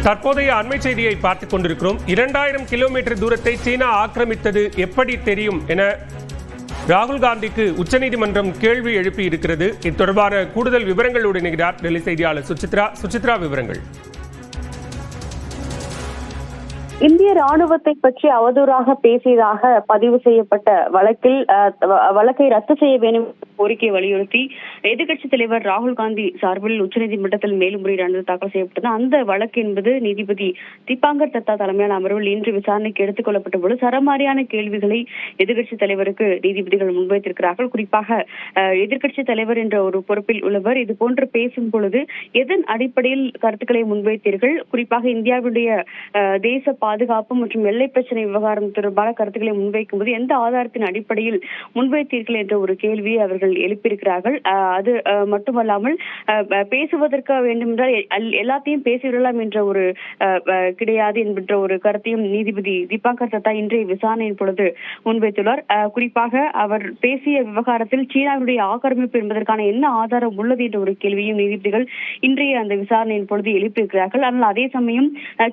தற்போதைய அண்மை செய்தியை பார்த்துக் கொண்டிருக்கிறோம். 2000 கிலோமீட்டர் தூரத்தை சீனா ஆக்கிரமித்தது எப்படி தெரியும் என ராகுல் காந்திக்கு உச்சநீதிமன்றம் கேள்வி எழுப்பி இருக்கிறது. இது தொடர்பான கூடுதல் விவரங்களோடு இணைகிறார் டெல்லி செய்தியாளர் சுசித்ரா. விவரங்கள். இந்திய ராணுவத்தை பற்றி அவதூறாக பேசியதாக பதிவு செய்யப்பட்ட வழக்கை ரத்து செய்ய வேண்டும் கோரிக்கையை வலியுறுத்தி எதிர்க்கட்சித் தலைவர் ராகுல் காந்தி சார்பில் உச்சநீதிமன்றத்தில் மேல்முறையீடு தாக்கல் செய்யப்பட்டது. அந்த வழக்கு என்பது நீதிபதி தீபாங்கர் தத்தா தலைமையான அமர்வில் இன்று விசாரணைக்கு எடுத்துக் கொள்ளப்பட்ட போது சரமாரியான கேள்விகளை எதிர்க்கட்சித் தலைவருக்கு நீதிபதிகள் முன்வைத்திருக்கிறார்கள். குறிப்பாக எதிர்க்கட்சித் தலைவர் என்ற ஒரு பொறுப்பில் உள்ளவர் இது போன்று பேசும் பொழுது எதன் அடிப்படையில் கருத்துக்களை முன்வைத்தீர்கள், குறிப்பாக இந்தியாவுடைய தேச பாதுகாப்பு மற்றும் எல்லை பிரச்சனை விவகாரம் தொடர்பான கருத்துக்களை முன்வைக்கும் போது எந்த ஆதாரத்தின் அடிப்படையில் முன்வைத்தீர்கள் என்ற ஒரு கேள்வியை அவர்கள் எழுப்பியிருக்கிறார்கள். அது மட்டுமல்லாமல் பேசுவதற்கு வேண்டுமென்றால் எல்லாத்தையும் பேசிவிடலாம் என்ற ஒரு கிடையாது என்கின்ற ஒரு கருத்தையும் நீதிபதி தீபாங்கர் தத்தா இன்றைய விசாரணையின் பொழுது முன்வைத்துள்ளார். குறிப்பாக அவர் பேசிய விவகாரத்தில் சீனாவுடைய ஆக்கிரமிப்பு என்பதற்கான என்ன ஆதாரம் உள்ளது என்ற ஒரு கேள்வியும் நீதிபதிகள் இன்றைய அந்த விசாரணையின் பொழுது எழுப்பியிருக்கிறார்கள். ஆனால் அதே சமயம்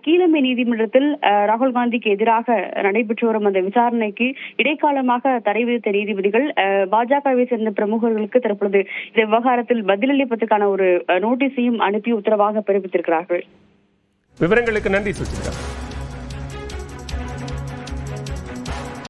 கீழமை நீதிமன்றத்தில் ராகுல் காந்திக்கு எதிராக நடைபெற்று வரும் அந்த விசாரணைக்கு இடைக்காலமாக தடை விதித்த நீதிபதிகள் பாஜகவை சேர்ந்த பிரமுகர்களுக்கு தற்பொழுது இந்த விவகாரத்தில் பதிலளிப்பதற்கான ஒரு நோட்டீஸையும் அனுப்பி உத்தரவாக பிறப்பித்திருக்கிறார்கள். விவரங்களுக்கு நன்றி சுசித்ரா.